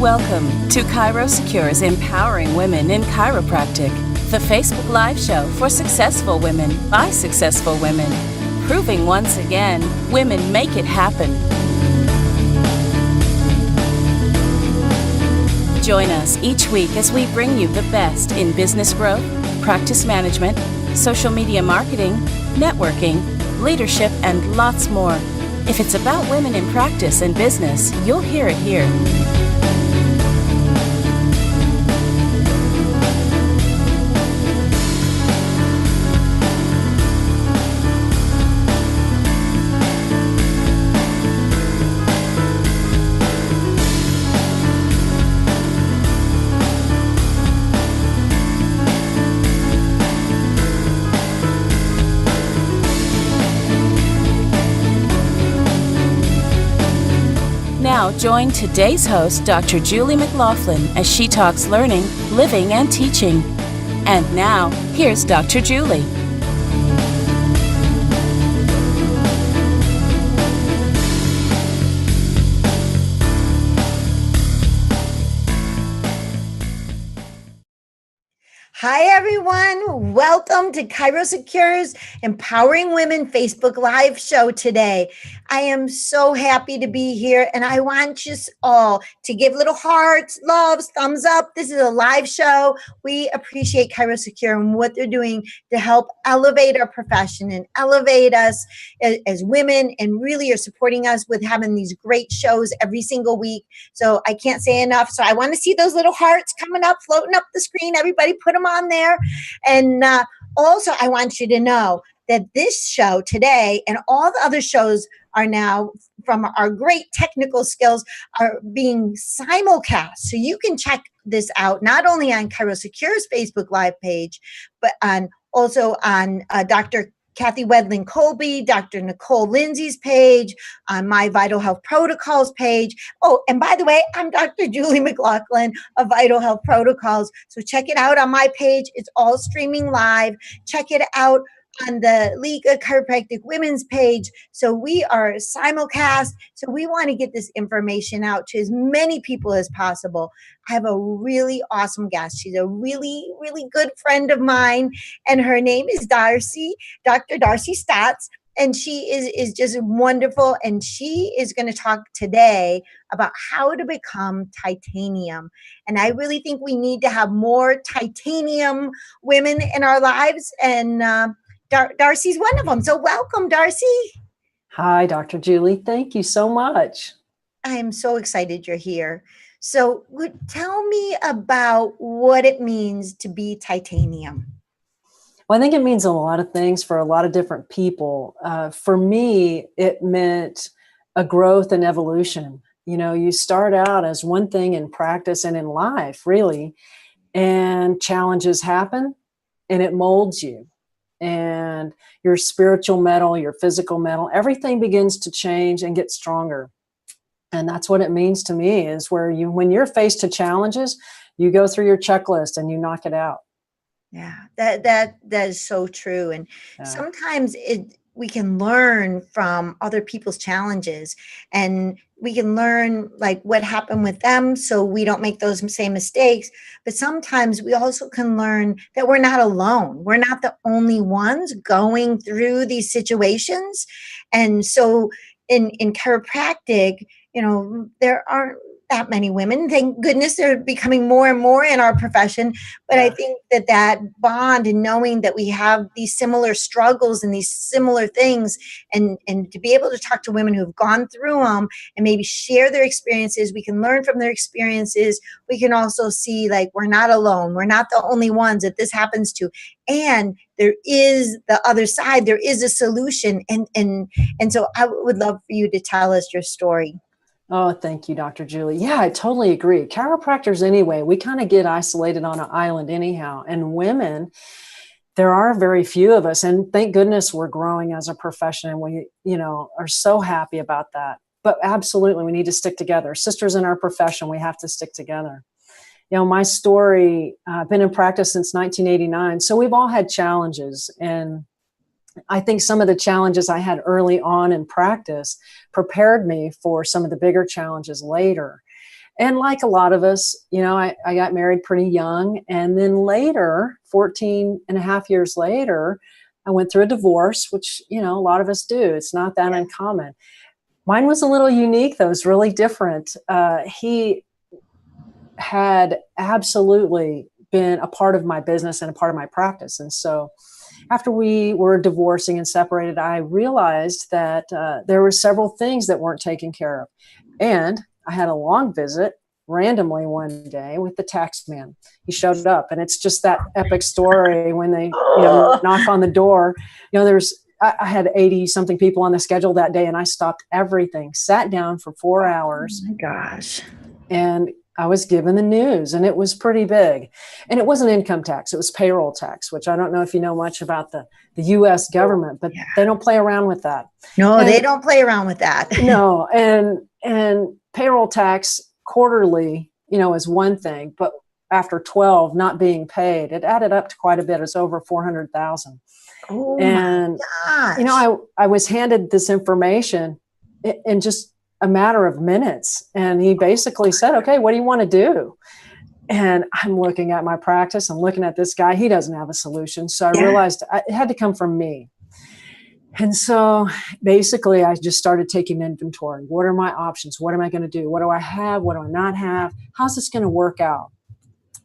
Welcome to ChiroSecure's Empowering Women in Chiropractic, the Facebook Live show for successful women by successful women, proving once again, women make it happen. Join us each week as we bring you the best in business growth, practice management, social media marketing, networking, leadership, and lots more. If it's about women in practice and business, you'll hear it here. Now join today's host, Dr. Julie McLaughlin, as she talks learning, living, and teaching. And now, here's Dr. Julie. Hi, everyone. Welcome to ChiroSecure's Empowering Women Facebook Live show today. I am so happy to be here, and I want you all to give little hearts, loves, thumbs up. This is a live show. We appreciate ChiroSecure and what they're doing to help elevate our profession and elevate us as women, and really are supporting us with having these great shows every single week. So I can't say enough. So I want to see those little hearts coming up, floating up the screen. Everybody put them on there. And also, I want you to know that this show today and all the other shows are now, from our great technical skills, are being simulcast. So you can check this out not only on ChiroSecure's Facebook Live page, but also on Dr. Kathy Wedling Colby, Dr. Nicole Lindsay's page, on my Vital Health Protocols page. Oh, and by the way, I'm Dr. Julie McLaughlin of Vital Health Protocols. So check it out on my page. It's all streaming live. Check it out on the League of Chiropractic Women's page. So we are simulcast. So we want to get this information out to as many people as possible. I have a really awesome guest. She's a really, really good friend of mine, and her name is Darcy, Dr. Darcy Stotts. And she is just wonderful. And she is going to talk today about how to become titanium. And I really think we need to have more titanium women in our lives. And Darcy's one of them. So welcome, Darcy. Hi, Dr. Julie. Thank you so much. I am so excited you're here. So tell me about what it means to be titanium. Well, I think it means a lot of things for a lot of different people. For me, it meant a growth and evolution. You know, you start out as one thing in practice and in life, really, and challenges happen and it molds you. And your spiritual metal, your physical metal, everything begins to change and get stronger. And that's what it means to me, is when you're faced to challenges, you go through your checklist and you knock it out. Yeah, that is so true. And sometimes we can learn from other people's challenges, and we can learn like what happened with them so we don't make those same mistakes. But sometimes we also can learn that we're not alone. We're not the only ones going through these situations. And so in chiropractic, you know, there aren't that many women. Thank goodness they're becoming more and more in our profession. But I think that bond and knowing that we have these similar struggles and these similar things, and to be able to talk to women who've gone through them and maybe share their experiences, we can learn from their experiences. We can also see like we're not alone. We're not the only ones that this happens to. And there is the other side. There is a solution. And so I would love for you to tell us your story. Oh, thank you, Dr. Julie. Yeah, I totally agree. Chiropractors, anyway, we kind of get isolated on an island anyhow. And women, there are very few of us. And thank goodness we're growing as a profession. And we, are so happy about that. But absolutely, we need to stick together. Sisters in our profession, we have to stick together. My story, I've been in practice since 1989. So we've all had challenges. And I think some of the challenges I had early on in practice prepared me for some of the bigger challenges later. And like a lot of us, I got married pretty young. And then later, 14 and a half years later, I went through a divorce, which, a lot of us do. It's not that uncommon. Mine was a little unique, though. It was really different. He had absolutely been a part of my business and a part of my practice. And so after we were divorcing and separated, I realized that there were several things that weren't taken care of. And I had a long visit randomly one day with the tax man. He showed up, and it's just that epic story when they knock on the door. I had 80 something people on the schedule that day, and I stopped everything, sat down for 4 hours. Oh my gosh. And I was given the news, and it was pretty big. And it wasn't income tax. It was payroll tax, which I don't know if you know much about the U.S. government, but they don't play around with that. No, they don't play around with that. No. And payroll tax quarterly, is one thing, but after 12 not being paid, it added up to quite a bit. It's over 400,000. Oh and, my gosh. I was handed this information in just a matter of minutes. And he basically said, okay, what do you want to do? And I'm looking at my practice. I'm looking at this guy. He doesn't have a solution. So I realized it had to come from me. And so basically I just started taking inventory. What are my options? What am I going to do? What do I have? What do I not have? How's this going to work out?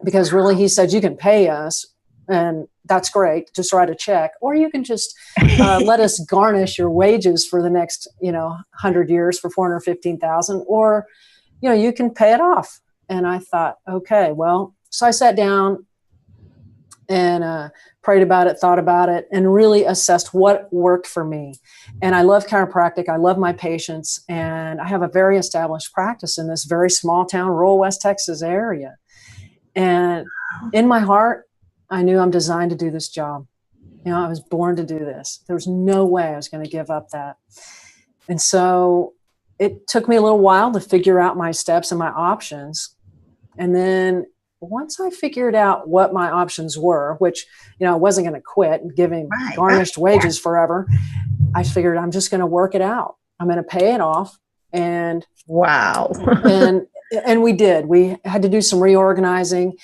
Because really, he said, you can pay us, and that's great. Just write a check, or you can just let us garnish your wages for the next, 100 years for $415,000, or, you can pay it off. And I thought, okay, well, so I sat down and prayed about it, thought about it, and really assessed what worked for me. And I love chiropractic. I love my patients, and I have a very established practice in this very small town, rural West Texas area. And in my heart, I knew I'm designed to do this job. I was born to do this. There was no way I was going to give up that. And so it took me a little while to figure out my steps and my options. And then once I figured out what my options were, which, I wasn't going to quit and giving garnished wages forever, I figured I'm just going to work it out. I'm going to pay it off. And wow. and we did. We had to do some reorganizing,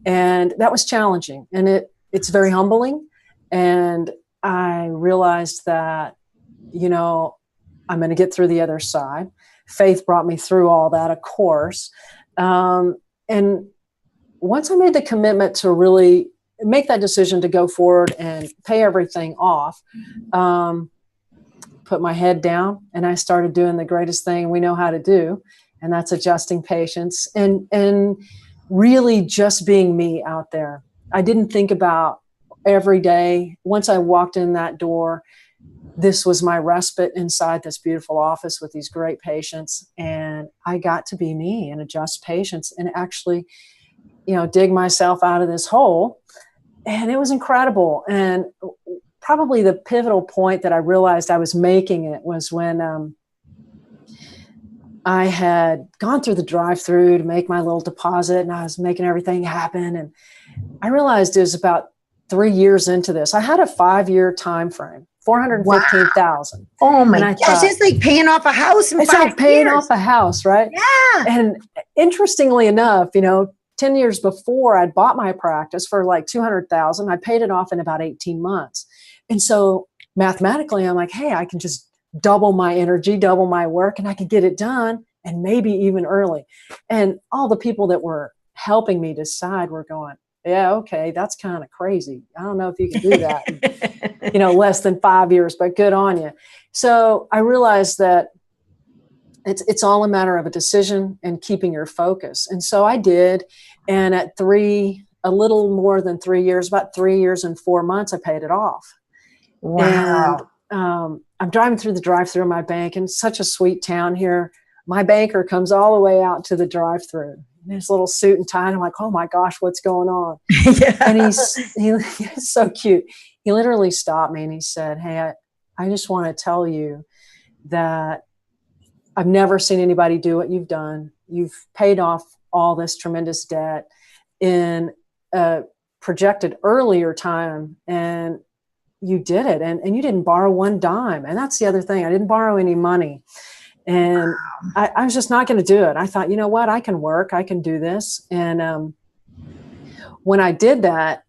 and that was challenging. And it's very humbling. And I realized that, I'm going to get through the other side. Faith brought me through all that, of course. And once I made the commitment to really make that decision to go forward and pay everything off, put my head down, and I started doing the greatest thing we know how to do. And that's adjusting patients and really just being me out there. I didn't think about every day. Once I walked in that door, this was my respite inside this beautiful office with these great patients. And I got to be me and adjust patients and actually, dig myself out of this hole. And it was incredible. And probably the pivotal point that I realized I was making it was when I had gone through the drive-through to make my little deposit, and I was making everything happen. And I realized it was about 3 years into this. I had a 5-year time frame, $415,000. Oh my gosh, it's like paying off a house in 5 years. It's like paying off a house, right? Yeah. And interestingly enough, 10 years before, I'd bought my practice for like $200,000. I paid it off in about 18 months. And so mathematically, I'm like, hey, I can just double my energy, double my work, and I could get it done, and maybe even early. And all the people that were helping me decide were going, yeah, okay, that's kind of crazy. I don't know if you can do that in, less than 5 years, but good on you. So I realized that it's all a matter of a decision and keeping your focus. And so I did. And at a little more than 3 years, about 3 years and 4 months, I paid it off. Wow. And I'm driving through the drive-through of my bank, and it's such a sweet town here. My banker comes all the way out to the drive-through in his little suit and tie. And I'm like, oh my gosh, what's going on? Yeah. And he's so cute. He literally stopped me and he said, hey, I just want to tell you that I've never seen anybody do what you've done. You've paid off all this tremendous debt in a projected earlier time, and you did it. And you didn't borrow one dime. And that's the other thing. I didn't borrow any money. And I was just not going to do it. I thought, you know what, I can work, I can do this. And when I did that,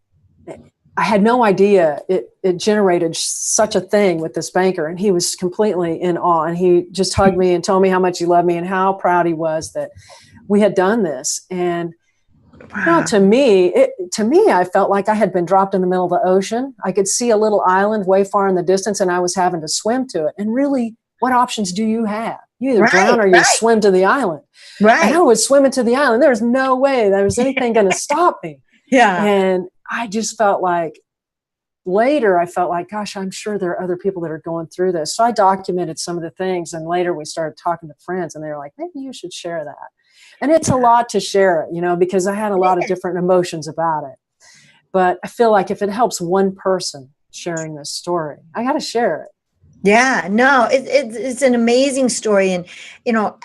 I had no idea it generated such a thing with this banker. And he was completely in awe. And he just hugged me and told me how much he loved me and how proud he was that we had done this. And you know, to me, I felt like I had been dropped in the middle of the ocean. I could see a little island way far in the distance, and I was having to swim to it. And really, what options do you have? You either drown or you swim to the island. Right. And I was swimming to the island. There was no way there was anything going to stop me. Yeah. And I just felt like, later, I felt like, gosh, I'm sure there are other people that are going through this. So I documented some of the things. And later we started talking to friends, and they were like, maybe you should share that. And it's a lot to share it, you know, because I had a lot of different emotions about it. But I feel like if it helps one person sharing this story, I got to share it. Yeah, no, it's an amazing story. And, you know,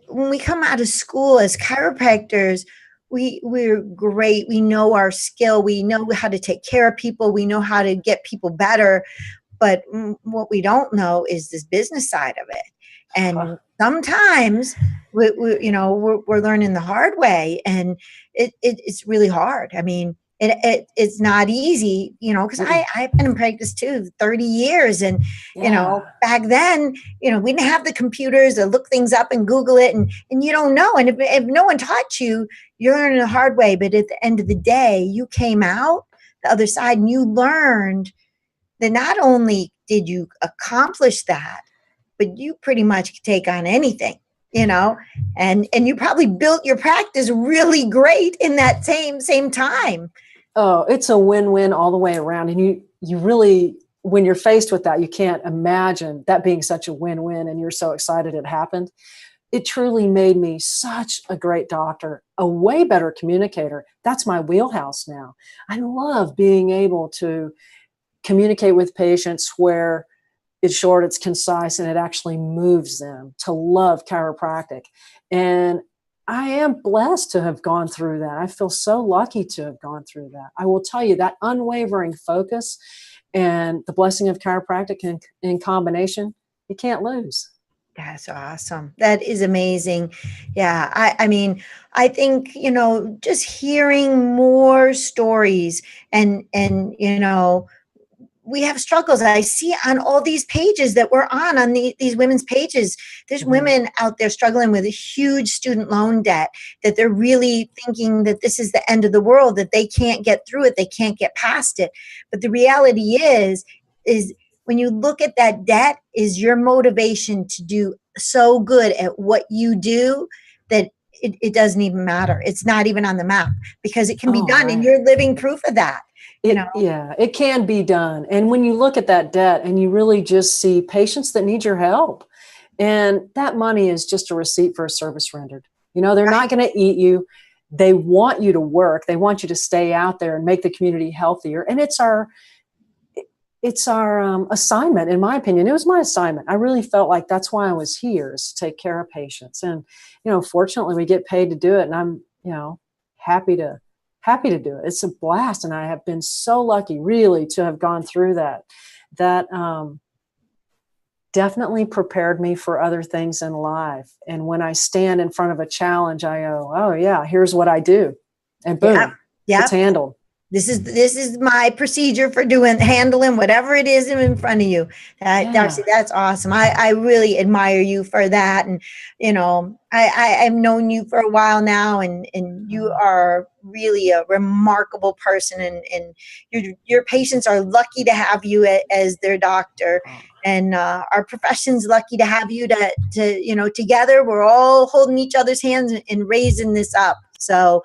when we come out of school as chiropractors, we're great. We know our skill. We know how to take care of people. We know how to get people better. But what we don't know is this business side of it. And sometimes we're learning the hard way, and it's really hard. I mean, it's not easy, you know, because I've been in practice too, 30 years. And, you know, back then, you know, we didn't have the computers to look things up and Google it, and you don't know. And if no one taught you, you're learning the hard way. But at the end of the day, you came out the other side and you learned that not only did you accomplish that, but you pretty much could take on anything, you know, and you probably built your practice really great in that same time. Oh, it's a win-win all the way around. And you really, when you're faced with that, you can't imagine that being such a win-win, and you're so excited it happened. It truly made me such a great doctor, a way better communicator. That's my wheelhouse now. I love being able to communicate with patients where it's short, it's concise, and it actually moves them to love chiropractic. And I am blessed to have gone through that. I feel so lucky to have gone through that. I will tell you, that unwavering focus and the blessing of chiropractic in combination, you can't lose. That's awesome. That is amazing. Yeah. I mean, I think, you know, just hearing more stories and, you know, we have struggles. I see on all these pages that we're on these women's pages, there's women out there struggling with a huge student loan debt, that they're really thinking that this is the end of the world, that they can't get through it. They can't get past it. But the reality is when you look at that debt, is your motivation to do so good at what you do that it doesn't even matter. It's not even on the map, because it can be done. Right. And you're living proof of that. Yeah, it can be done. And when you look at that debt and you really just see patients that need your help, and that money is just a receipt for a service rendered. You know, they're not going to eat you. They want you to work. They want you to stay out there and make the community healthier. And it's our assignment, in my opinion. It was my assignment. I really felt like that's why I was here, is to take care of patients. And, you know, fortunately we get paid to do it. And I'm, you know, happy to do it. It's a blast. And I have been so lucky, really, to have gone through that. That definitely prepared me for other things in life. And when I stand in front of a challenge, I go, oh yeah, here's what I do. And boom, it's handled. This is my procedure for handling whatever it is in front of you. Darcy, that's awesome. I really admire you for that. And, you know, I've known you for a while now, and you are really a remarkable person, and your patients are lucky to have you as their doctor. And our profession's lucky to have you to, you know, together we're all holding each other's hands and raising this up. So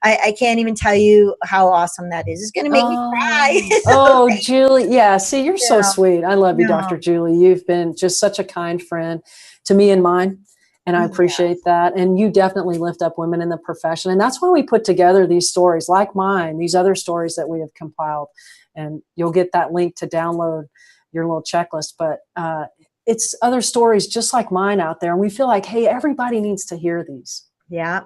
I can't even tell you how awesome that is. It's going to make me cry. Julie. Yeah. See, you're so sweet. I love you, Dr. Julie. You've been just such a kind friend to me and mine. And I appreciate that. And you definitely lift up women in the profession. And that's why we put together these stories like mine, these other stories that we have compiled. And you'll get that link to download your little checklist. But it's other stories just like mine out there. And we feel like, hey, everybody needs to hear these. Yeah.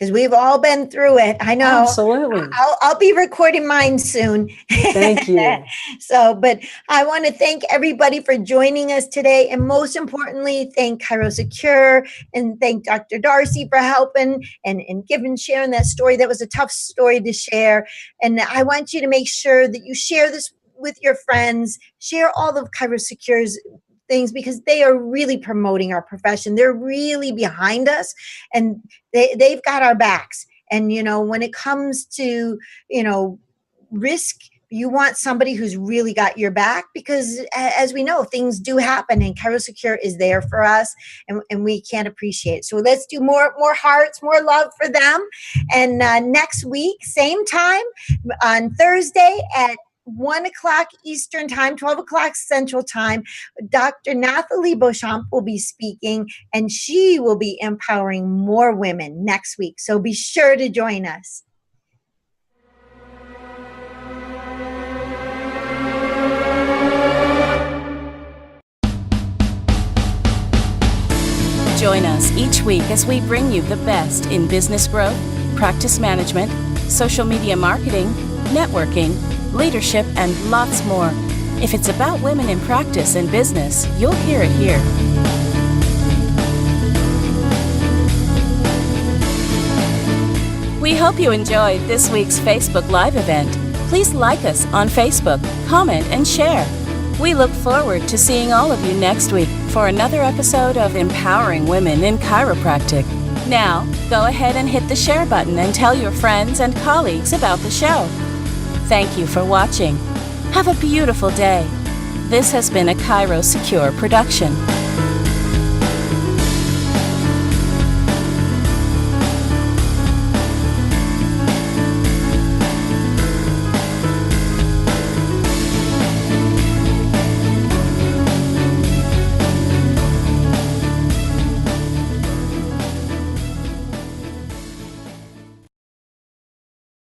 because we've all been through it. I know. Absolutely. I'll be recording mine soon. Thank you. But I want to thank everybody for joining us today. And most importantly, thank ChiroSecure and thank Dr. Darcy for helping and sharing that story. That was a tough story to share. And I want you to make sure that you share this with your friends, share all of ChiroSecure's things, because they are really promoting our profession. They're really behind us, and they've got our backs. And, when it comes to, risk, you want somebody who's really got your back, because as we know, things do happen, and ChiroSecure is there for us, and we can't appreciate it. So let's do more hearts, more love for them. And next week, same time on Thursday at 1 o'clock Eastern time, 12 o'clock Central time, Dr. Nathalie Beauchamp will be speaking, and she will be empowering more women next week. So be sure to join us. Join us each week as we bring you the best in business growth, practice management, social media marketing, networking, leadership, and lots more. If it's about women in practice and business, you'll hear it here. We hope you enjoyed this week's Facebook Live event. Please like us on Facebook, comment, and share. We look forward to seeing all of you next week for another episode of Empowering Women in Chiropractic. Now, go ahead and hit the share button and tell your friends and colleagues about the show. Thank you for watching. Have a beautiful day. This has been a ChiroSecure production.